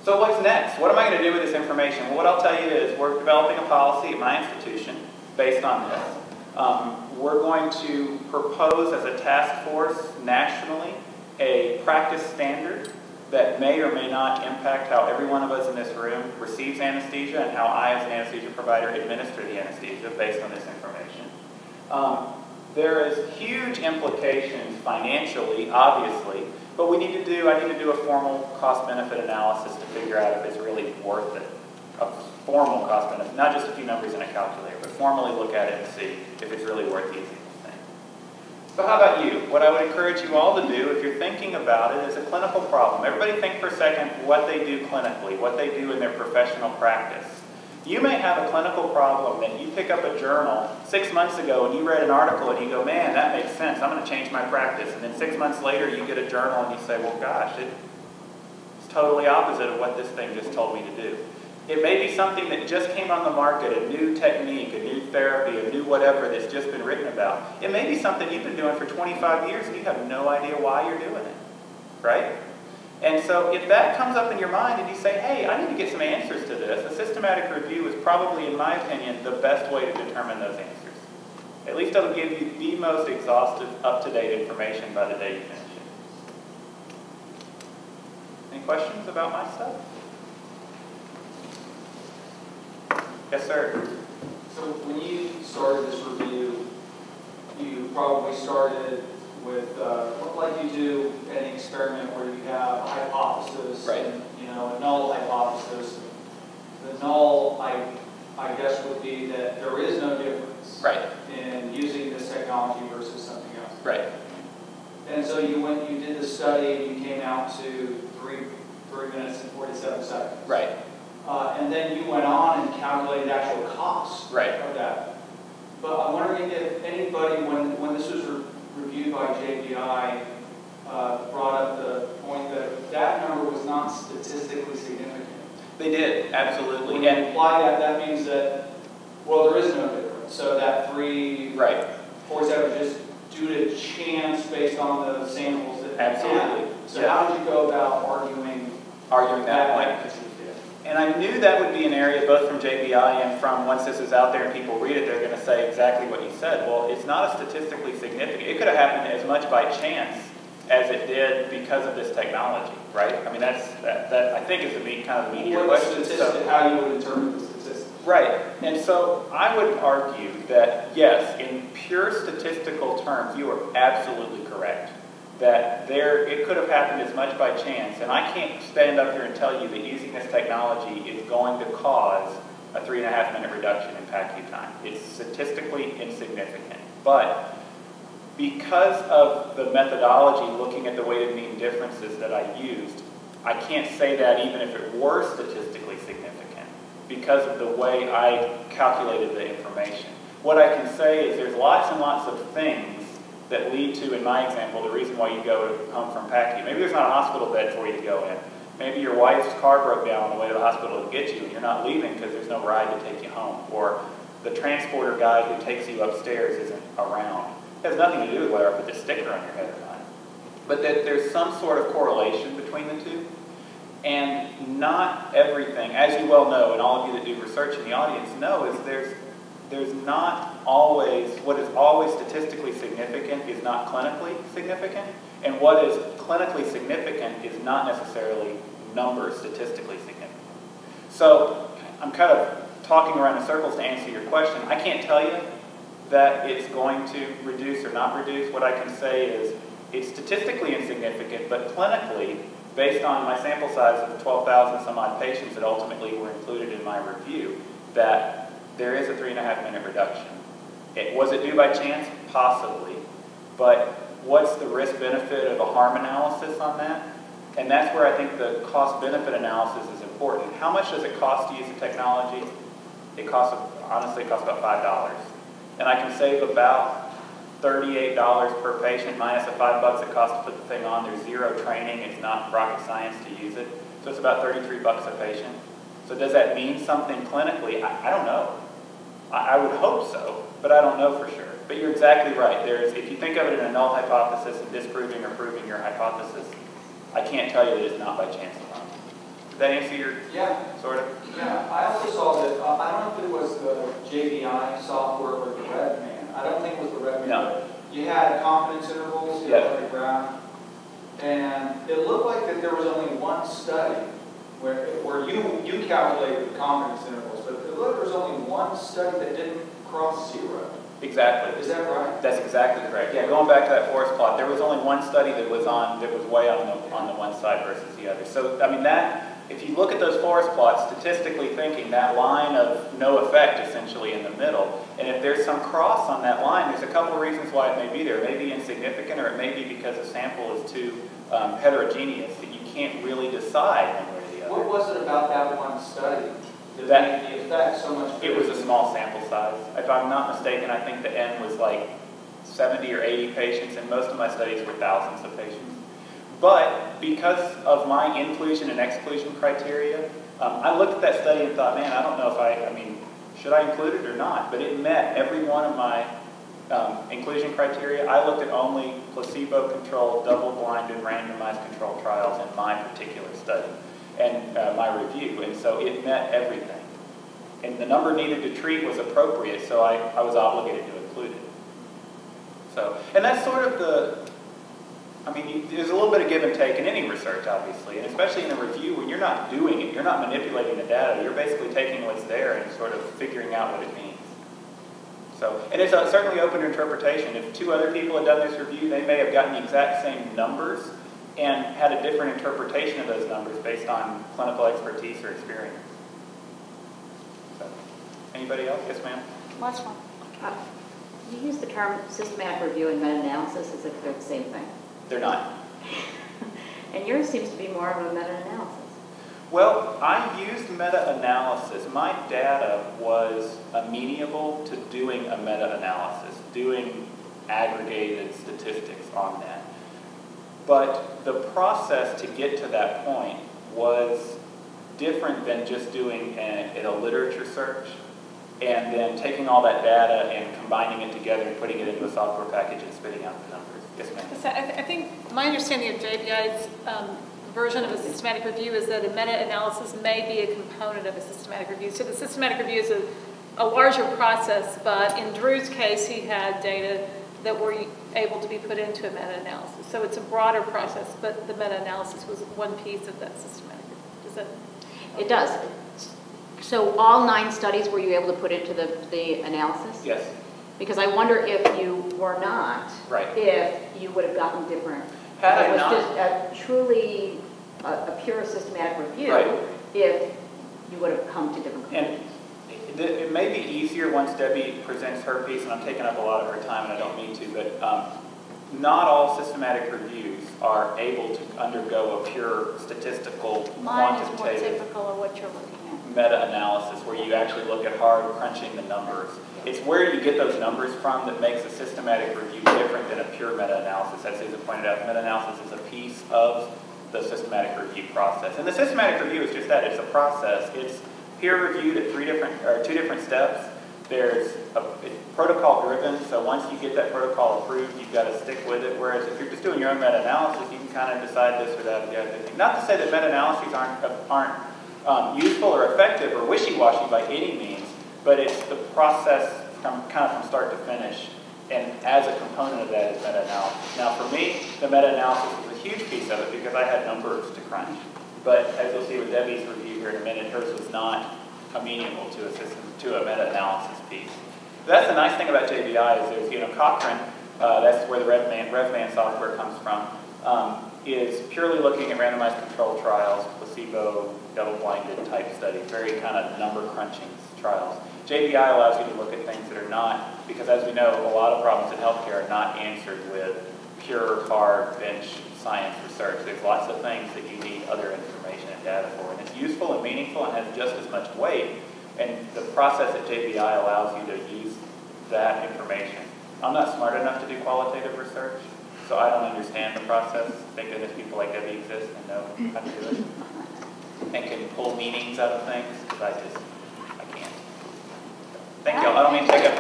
So what's next? What am I going to do with this information? Well, what I'll tell you is we're developing a policy at my institution based on this. We're going to propose as a task force nationally a practice standard that may or may not impact how every one of us in this room receives anesthesia and how I, as an anesthesia provider, administer the anesthesia based on this information. There is huge implications financially, obviously, but I need to do a formal cost-benefit analysis to figure out if it's really worth it. A formal cost-benefit, not just a few numbers in a calculator, but formally look at it and see if it's really worth using this thing. So how about you? What I would encourage you all to do, if you're thinking about it, is a clinical problem. Everybody think for a second what they do clinically, what they do in their professional practice. You may have a clinical problem that you pick up a journal 6 months ago and you read an article and you go, man, that makes sense, I'm going to change my practice. And then 6 months later you get a journal and you say, well gosh, it's totally opposite of what this thing just told me to do. It may be something that just came on the market, a new technique, a new therapy, a new whatever that's just been written about. It may be something you've been doing for 25 years and you have no idea why you're doing it, right? And so if that comes up in your mind and you say, hey, I need to get some answers to this, a systematic review is probably, in my opinion, the best way to determine those answers. At least it'll give you the most exhaustive, up-to-date information by the day you finish it. Any questions about my stuff? Yes, sir. So when you started this review, you probably started with, like you do any experiment where you have a hypothesis, right, and, a null hypothesis. The null, I guess, would be that there is no difference, right, in using this technology versus something else. Right. And so you did the study, and you came out to 3 minutes and 47 seconds. Right. And then you went on and calculated actual costs, right, of that. But I'm wondering if anybody, when this was reviewed by JBI, brought up the point that that number was not statistically significant. They did, absolutely. When you apply that, that means that, well, there is no difference. So that 347 is just due to chance based on the samples that absolutely. Had. So how did you go about arguing that point? And I knew that would be an area, both from JBI and from once this is out there and people read it, they're going to say exactly what you said. Well, it's not statistically significant. It could have happened as much by chance as it did because of this technology, right? I mean, that I think is kind of the meat of your question. So, how you would interpret the statistics. Right. And so I would argue that, yes, in pure statistical terms, you are absolutely correct. That it could have happened as much by chance, and I can't stand up here and tell you that using this technology is going to cause a 3.5-minute reduction in PACU time. It's statistically insignificant. But because of the methodology looking at the weighted mean differences that I used, I can't say that even if it were statistically significant because of the way I calculated the information. What I can say is there's lots and lots of things that lead to, in my example, the reason why you go home from PACU. Maybe there's not a hospital bed for you to go in. Maybe your wife's car broke down on the way to the hospital to get you and you're not leaving because there's no ride to take you home. Or the transporter guy who takes you upstairs isn't around. It has nothing to do with whether I put the sticker on your head or not. But that there's some sort of correlation between the two. And not everything, as you well know, and all of you that do research in the audience know, is there's not always, what is always statistically significant is not clinically significant, and what is clinically significant is not necessarily numbers statistically significant. So I'm kind of talking around in circles to answer your question. I can't tell you that it's going to reduce or not reduce. What I can say is it's statistically insignificant, but clinically, based on my sample size of 12,000 some odd patients that ultimately were included in my review, that there is a 3.5-minute reduction. Was it due by chance? Possibly. But what's the risk-benefit of a harm analysis on that? And that's where I think the cost-benefit analysis is important. How much does it cost to use the technology? Honestly, it costs about $5. And I can save about $38 per patient minus the $5 it costs to put the thing on. There's zero training. It's not rocket science to use it. So it's about $33 a patient. So does that mean something clinically? I don't know. I would hope so, but I don't know for sure. But you're exactly right. If you think of it in a null hypothesis and disproving or proving your hypothesis, I can't tell you that it's not by chance alone. that answer your, sort of? Yeah, I also saw that, I don't know if it was the JBI software or the RevMan. I don't think it was the RevMan. No. You had confidence intervals, you had the graph, and it looked like that there was only one study where you calculated the confidence intervals, but it looked like there was only one study that didn't cross 0. Exactly. Is that right? That's exactly correct. Yeah, going back to that forest plot, there was only one study that was way on the one side versus the other. So, I mean, if you look at those forest plots, statistically thinking, that line of no effect essentially in the middle, and if there's some cross on that line, there's a couple of reasons why it may be there. It may be insignificant, or it may be because the sample is too heterogeneous that you can't really decide one way or the other. What was it about that one study that made the effect so much bigger? It was a small sample size. If I'm not mistaken, I think the N was like 70 or 80 patients, and most of my studies were thousands of patients. But because of my inclusion and exclusion criteria, I looked at that study and thought, man, I don't know if I mean, should I include it or not? But it met every one of my inclusion criteria. I looked at only placebo-controlled, double-blinded, randomized controlled trials in my particular study and my review, and so it met everything. And the number needed to treat was appropriate, so I was obligated to include it. So, and that's sort of I mean, there's a little bit of give and take in any research, obviously, and especially in a review when you're not doing it, you're not manipulating the data, you're basically taking what's there and sort of figuring out what it means. So, and it's certainly open to interpretation. If 2 other people had done this review, they may have gotten the exact same numbers and had a different interpretation of those numbers based on clinical expertise or experience. So, anybody else? Yes, ma'am? Last one. You use the term systematic review and meta-analysis as if they're the same thing. They're not. And yours seems to be more of a meta-analysis. Well, I used meta-analysis. My data was amenable to doing a meta-analysis, doing aggregated statistics on that. But the process to get to that point was different than just doing a literature search and then taking all that data and combining it together and putting it into a software package and spitting out the numbers. Yes, ma'am. So I think my understanding of JBI's version of a systematic review is that a meta-analysis may be a component of a systematic review. So the systematic review is a larger process, but in Dru's case, he had data that were able to be put into a meta-analysis. So it's a broader process, but the meta-analysis was one piece of that systematic review. Does that? It does. So all 9 studies were you able to put into the analysis? Yes. Because I wonder if you were not, right, if you would have gotten different. Had I it was not, just a truly a pure systematic review, right, if you would have come to different conclusions. And it may be easier once Debbie presents her piece, and I'm taking up a lot of her time and I don't mean to, but not all systematic reviews are able to undergo a pure statistical, Mine is more quantitative, typical of what you're looking at. Meta-analysis where you actually look at hard crunching the numbers. It's where you get those numbers from that makes a systematic review different than a pure meta-analysis. As Susan pointed out, meta-analysis is a piece of the systematic review process. And the systematic review is just that, it's a process. It's peer-reviewed at 2 different steps. It's protocol-driven, so once you get that protocol approved, you've got to stick with it. Whereas if you're just doing your own meta-analysis, you can kind of decide this or that or the other thing. Not to say that meta-analyses aren't useful or effective or wishy-washy by any means, but it's the process from start to finish, and as a component of that is meta-analysis. Now for me, the meta-analysis was a huge piece of it because I had numbers to crunch. But as you'll see with Debbie's review here in a minute, hers was not amenable to a meta-analysis piece. So that's the nice thing about JBI is there's, Cochrane, that's where the RevMan software comes from, is purely looking at randomized controlled trials, placebo, double-blinded type studies, very kind of number crunching trials. JBI allows you to look at things that are not, because as we know, a lot of problems in healthcare are not answered with pure, hard, bench science research. There's lots of things that you need other information and data for, and it's useful and meaningful and has just as much weight, and the process at JBI allows you to use that information. I'm not smart enough to do qualitative research, so I don't understand the process. Thank goodness people like Debbie exist and know how to do it, and can pull meanings out of things, because I can't. Thank you all. I don't mean to take up